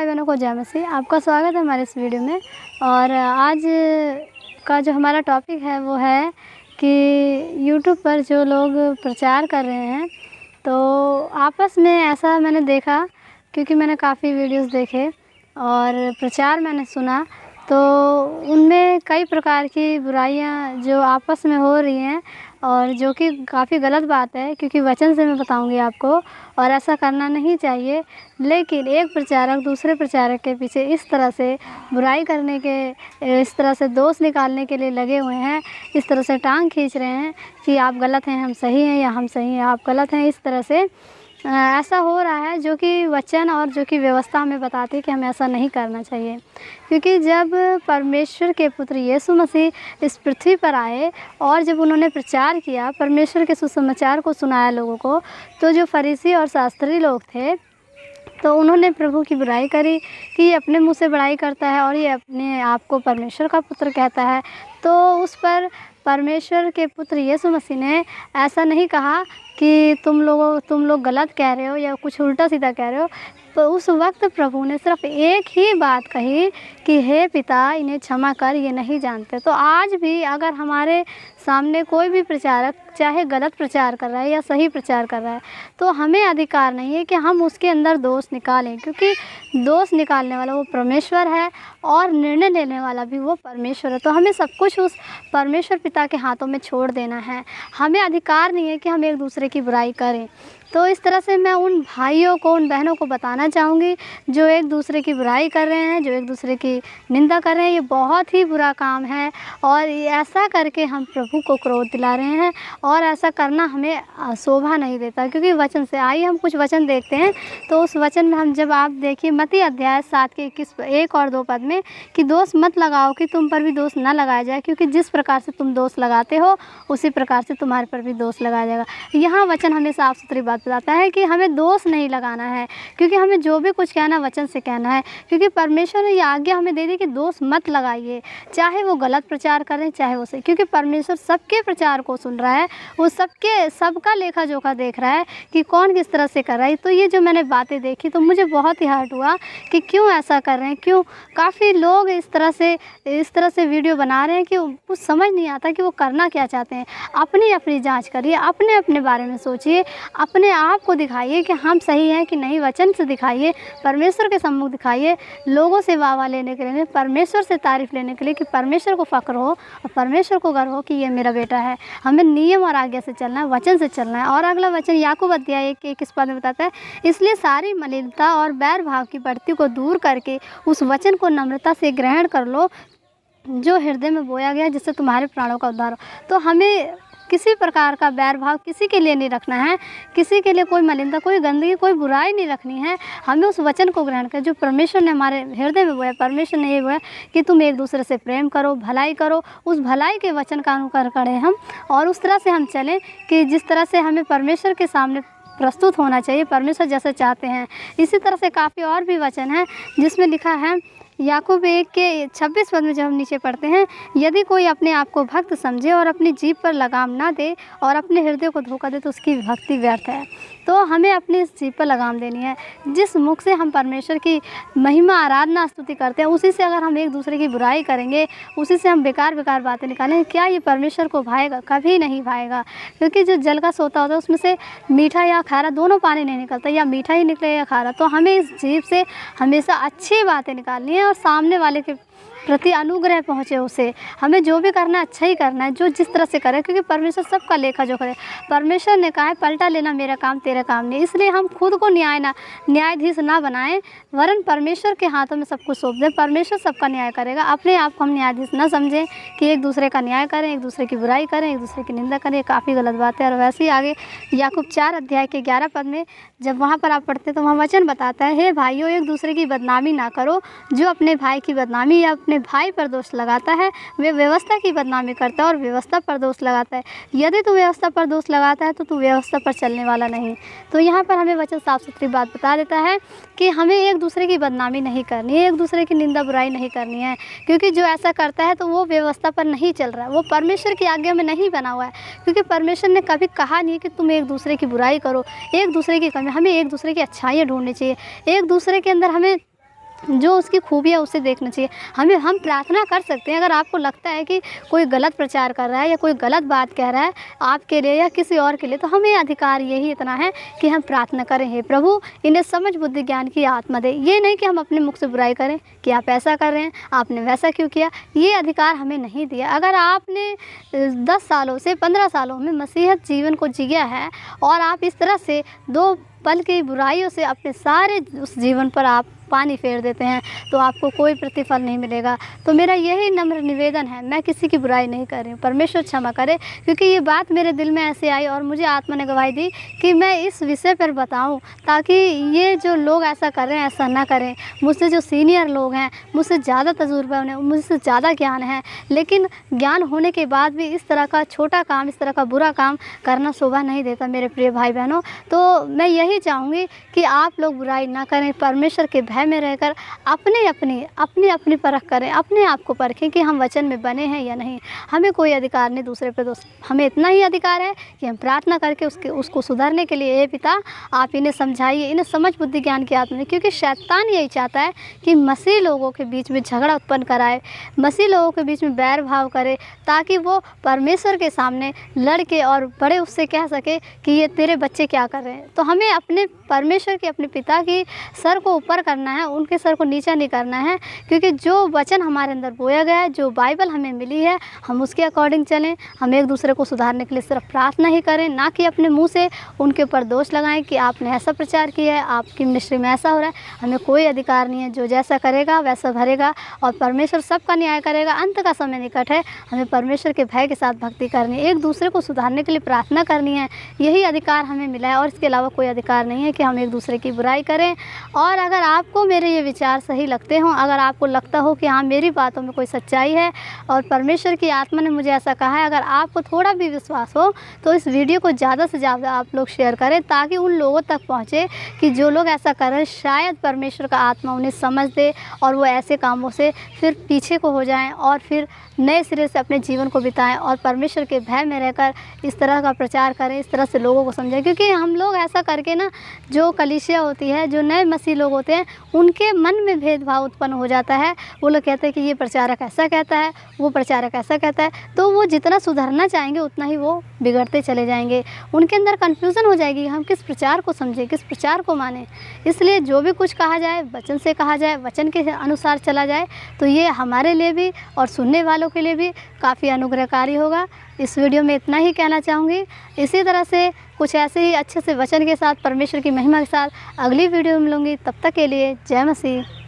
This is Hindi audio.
भाई बहनों को जय मसीह। आपका स्वागत है हमारे इस वीडियो में। और आज का जो हमारा टॉपिक है वो है कि यूट्यूब पर जो लोग प्रचार कर रहे हैं, तो आपस में ऐसा मैंने देखा, क्योंकि मैंने काफ़ी वीडियोस देखे और प्रचार मैंने सुना, तो उनमें कई प्रकार की बुराइयां जो आपस में हो रही हैं और जो कि काफ़ी गलत बात है, क्योंकि वचन से मैं बताऊंगी आपको, और ऐसा करना नहीं चाहिए। लेकिन एक प्रचारक दूसरे प्रचारक के पीछे इस तरह से बुराई करने के, इस तरह से दोष निकालने के लिए लगे हुए हैं, इस तरह से टांग खींच रहे हैं कि आप गलत हैं हम सही हैं, या हम सही हैं आप गलत हैं। इस तरह से ऐसा हो रहा है, जो कि वचन और जो कि व्यवस्था हमें बताती है कि हमें ऐसा नहीं करना चाहिए। क्योंकि जब परमेश्वर के पुत्र यीशु मसीह इस पृथ्वी पर आए और जब उन्होंने प्रचार किया, परमेश्वर के सुसमाचार को सुनाया लोगों को, तो जो फरीसी और शास्त्री लोग थे, तो उन्होंने प्रभु की बुराई करी कि ये अपने मुँह से बड़ाई करता है और ये अपने आप को परमेश्वर का पुत्र कहता है। तो उस पर परमेश्वर के पुत्र यीशु मसीह ने ऐसा नहीं कहा कि तुम लोग गलत कह रहे हो या कुछ उल्टा सीधा कह रहे हो। तो उस वक्त प्रभु ने सिर्फ एक ही बात कही कि हे पिता, इन्हें क्षमा कर, ये नहीं जानते। तो आज भी अगर हमारे सामने कोई भी प्रचारक चाहे गलत प्रचार कर रहा है या सही प्रचार कर रहा है, तो हमें अधिकार नहीं है कि हम उसके अंदर दोष निकालें, क्योंकि दोष निकालने वाला वो परमेश्वर है और निर्णय लेने वाला भी वो परमेश्वर है। तो हमें सब कुछ उस परमेश्वर पिता के हाथों में छोड़ देना है। हमें अधिकार नहीं है कि हम एक दूसरे की बुराई करें। तो इस तरह से मैं उन भाइयों को, उन बहनों को बताना चाहूँगी जो एक दूसरे की बुराई कर रहे हैं, जो एक दूसरे की निंदा कर रहे हैं, ये बहुत ही बुरा काम है। और ऐसा करके हम प्रभु को क्रोध दिला रहे हैं, और ऐसा करना हमें शोभा नहीं देता। क्योंकि वचन से, आइए हम कुछ वचन देखते हैं। तो उस वचन में हम जब आप देखिए मत्ती अध्याय 7 के 1 और 2 पद में कि दोष मत लगाओ कि तुम पर भी दोष न लगाया जाए, क्योंकि जिस प्रकार से तुम दोष लगाते हो उसी प्रकार से तुम्हारे पर भी दोष लगाया जाएगा। यहाँ वचन हमें साफ सुथरी बात बताता है कि हमें दोष नहीं लगाना है, क्योंकि हमें जो भी कुछ कहना वचन से कहना है। क्योंकि परमेश्वर ने ये आज्ञा हमें दे दी कि दोष मत लगाइए, चाहे वो गलत प्रचार करें चाहे वो सही। क्योंकि परमेश्वर सबके प्रचार को सुन रहा है, वो सबका लेखा जोखा देख रहा है कि कौन किस तरह से कर रहा है। तो ये जो मैंने बातें देखी तो मुझे बहुत ही हर्ट हुआ कि क्यों ऐसा कर रहे हैं, क्यों काफ़ी लोग इस तरह से वीडियो बना रहे हैं कि कुछ समझ नहीं आता कि वो करना क्या चाहते हैं। अपनी जांच करिए, अपने बारे में सोचिए, अपने आप को दिखाइए कि हम सही हैं कि नहीं। वचन से दिखाइए, परमेश्वर के सम्मुख दिखाइए, लोगों से वाह लेने के लिए, परमेश्वर से तारीफ लेने के लिए, कि परमेश्वर को फ़क्र हो और परमेश्वर को गर्व हो कि ये मेरा बेटा है। हमें नियम और आज्ञा से चलना है, वचन से चलना है। और अगला वचन याकूब अध्याय 1 के 21 पद में बताता है, इसलिए सारी मलिनता और बैर भाव की बढ़ती को दूर करके उस वचन को नम्रता से ग्रहण कर लो जो हृदय में बोया गया, जिससे तुम्हारे प्राणों का उद्धार हो। तो हमें किसी प्रकार का बैर भाव किसी के लिए नहीं रखना है, किसी के लिए कोई मलिनता, कोई गंदगी, कोई बुराई नहीं रखनी है। हमें उस वचन को ग्रहण कर जो परमेश्वर ने हमारे हृदय में बोया। परमेश्वर ने ये बोया कि तुम एक दूसरे से प्रेम करो, भलाई करो। उस भलाई के वचन का अनुकरण करें हम, और उस तरह से हम चलें कि जिस तरह से हमें परमेश्वर के सामने प्रस्तुत होना चाहिए, परमेश्वर जैसे चाहते हैं। इसी तरह से काफ़ी और भी वचन हैं जिसमें लिखा है याकूब 1 के 26 पद में जब हम नीचे पढ़ते हैं, यदि कोई अपने आप को भक्त समझे और अपनी जीभ पर लगाम ना दे और अपने हृदय को धोखा दे, तो उसकी भक्ति व्यर्थ है। तो हमें अपनी जीभ पर लगाम देनी है। जिस मुख से हम परमेश्वर की महिमा, आराधना, स्तुति करते हैं, उसी से अगर हम एक दूसरे की बुराई करेंगे, उसी से हम बेकार बातें निकालेंगे, क्या ये परमेश्वर को भाएगा? कभी नहीं भाएगा। क्योंकि जो जल का सोता होता है उसमें से मीठा या खारा दोनों पानी नहीं निकलता, या मीठा ही निकले या खारा। तो हमें इस जीभ से हमेशा अच्छी बातें निकालनी है और सामने वाले के प्रति अनुग्रह पहुँचे उसे। हमें जो भी करना है अच्छा ही करना है, जो जिस तरह से करे, क्योंकि परमेश्वर सबका लेखा जोखा है। परमेश्वर ने कहा है पलटा लेना मेरा काम तेरा काम नहीं। इसलिए हम खुद को न्यायाधीश ना बनाएं, वरन परमेश्वर के हाथों में सब कुछ सौंप दें। परमेश्वर सबका न्याय करेगा। अपने आप को हम न्यायाधीश ना समझें कि एक दूसरे का न्याय करें, एक दूसरे की बुराई करें, एक दूसरे की निंदा करें। काफ़ी गलत बात है। और वैसे ही आगे याकूब 4 अध्याय के 11 पद में जब वहाँ पर आप पढ़ते हैं तो वहाँ वचन बताता है, हे भाइयों, एक दूसरे की बदनामी ना करो। जो अपने भाई की बदनामी या अपने भाई पर दोष लगाता है वे व्यवस्था की बदनामी करता है और व्यवस्था पर दोष लगाता है। यदि तू व्यवस्था पर दोष लगाता है तो तू व्यवस्था पर चलने वाला नहीं। तो यहाँ पर हमें वचन साफ सुथरी बात बता देता है कि हमें एक दूसरे की बदनामी नहीं करनी है, एक दूसरे की निंदा बुराई नहीं करनी है। क्योंकि जो ऐसा करता है तो वो व्यवस्था पर नहीं चल रहा है, वो परमेश्वर की आज्ञा में नहीं बना हुआ है। क्योंकि परमेश्वर ने कभी कहा नहीं कि तुम एक दूसरे की बुराई करो, एक दूसरे की कमी। हमें एक दूसरे की अच्छाइयाँ ढूंढनी चाहिए, एक दूसरे के अंदर हमें जो उसकी खूबियाँ उसे देखना चाहिए। हम प्रार्थना कर सकते हैं, अगर आपको लगता है कि कोई गलत प्रचार कर रहा है या कोई गलत बात कह रहा है आपके लिए या किसी और के लिए, तो हमें अधिकार यही इतना है कि हम प्रार्थना करें, हे प्रभु इन्हें समझ बुद्धि ज्ञान की आत्मा दे। ये नहीं कि हम अपने मुख से बुराई करें कि आप ऐसा कर रहे हैं, आपने वैसा क्यों किया, ये अधिकार हमें नहीं दिया। अगर आपने 10 सालों से 15 सालों में मसीहत जीवन को जिया है और आप इस तरह से 2 पल की बुराइयों से अपने सारे उस जीवन पर आप पानी फेर देते हैं, तो आपको कोई प्रतिफल नहीं मिलेगा। तो मेरा यही नम्र निवेदन है, मैं किसी की बुराई नहीं कर रही हूँ, परमेश्वर क्षमा करे, क्योंकि ये बात मेरे दिल में ऐसे आई और मुझे आत्मा ने गवाही दी कि मैं इस विषय पर बताऊँ, ताकि ये जो लोग ऐसा कर रहे हैं ऐसा ना करें। मुझसे जो सीनियर लोग हैं, मुझसे ज़्यादा तजुर्बा उन्हें, मुझसे ज़्यादा ज्ञान है, लेकिन ज्ञान होने के बाद भी इस तरह का छोटा काम, इस तरह का बुरा काम करना शोभा नहीं देता मेरे प्रिय भाई बहनों। तो मैं यही चाहूँगी कि आप लोग बुराई ना करें, परमेश्वर के भय में रहकर अपनी परख करें, अपने आप को परखें कि हम वचन में बने हैं या नहीं। हमें कोई अधिकार नहीं दूसरे पे दोष, हमें इतना ही अधिकार है कि हम प्रार्थना करके उसको सुधारने के लिए, हे पिता आप इन्हें समझाइए, इन्हें समझ बुद्धि ज्ञान की आत्मा में, क्योंकि शैतान यही चाहता है कि मसीह लोगों के बीच में झगड़ा उत्पन्न कराए, मसीह लोगों के बीच में बैर भाव करे, ताकि वो परमेश्वर के सामने लड़के और बड़े उससे कह सके कि ये तेरे बच्चे क्या कर रहे हैं। तो हमें अपने परमेश्वर के, अपने पिता की सर को ऊपर करना है, उनके सर को नीचा नहीं करना है, क्योंकि जो वचन हमारे अंदर बोया गया है, जो बाइबल हमें मिली है, हम उसके अकॉर्डिंग चलें। हम एक दूसरे को सुधारने के लिए सिर्फ प्रार्थना ही करें, ना कि अपने मुंह से उनके ऊपर दोष लगाएं कि आपने ऐसा प्रचार किया है, आपकी मिनिस्ट्री में ऐसा हो रहा है। हमें कोई अधिकार नहीं है, जो जैसा करेगा वैसा भरेगा और परमेश्वर सबका न्याय करेगा। अंत का समय निकट है, हमें परमेश्वर के भय के साथ भक्ति करनी है, एक दूसरे को सुधारने के लिए प्रार्थना करनी है, यही अधिकार हमें मिला है और इसके अलावा कोई अधिकार नहीं है कि हम एक दूसरे की बुराई करें। और अगर आपको मेरे ये विचार सही लगते हों, अगर आपको लगता हो कि हाँ मेरी बातों में कोई सच्चाई है और परमेश्वर की आत्मा ने मुझे ऐसा कहा है, अगर आपको थोड़ा भी विश्वास हो तो इस वीडियो को ज़्यादा से ज़्यादा आप लोग शेयर करें, ताकि उन लोगों तक पहुँचे कि जो लोग ऐसा कर रहे हैं, शायद परमेश्वर का आत्मा उन्हें समझ दे और वो ऐसे कामों से फिर पीछे को हो जाएँ और फिर नए सिरे से अपने जीवन को बिताएं और परमेश्वर के भय में रहकर इस तरह का प्रचार करें, इस तरह से लोगों को समझाएं। क्योंकि हम लोग ऐसा करके ना, जो कलीसिया होती है, जो नए मसीह लोग होते हैं, उनके मन में भेदभाव उत्पन्न हो जाता है। वो लोग कहते हैं कि ये प्रचारक ऐसा कहता है, वो प्रचारक ऐसा कहता है, तो वो जितना सुधरना चाहेंगे उतना ही वो बिगड़ते चले जाएंगे। उनके अंदर कन्फ्यूज़न हो जाएगी, हम किस प्रचार को समझें, किस प्रचार को मानें। इसलिए जो भी कुछ कहा जाए वचन से कहा जाए, वचन के अनुसार चला जाए, तो ये हमारे लिए भी और सुनने वालों के लिए भी काफ़ी अनुग्रहकारी होगा। इस वीडियो में इतना ही कहना चाहूँगी। इसी तरह से कुछ ऐसे ही अच्छे से वचन के साथ, परमेश्वर की महिमा के साथ अगली वीडियो में मिलूँगी। तब तक के लिए जय मसीह।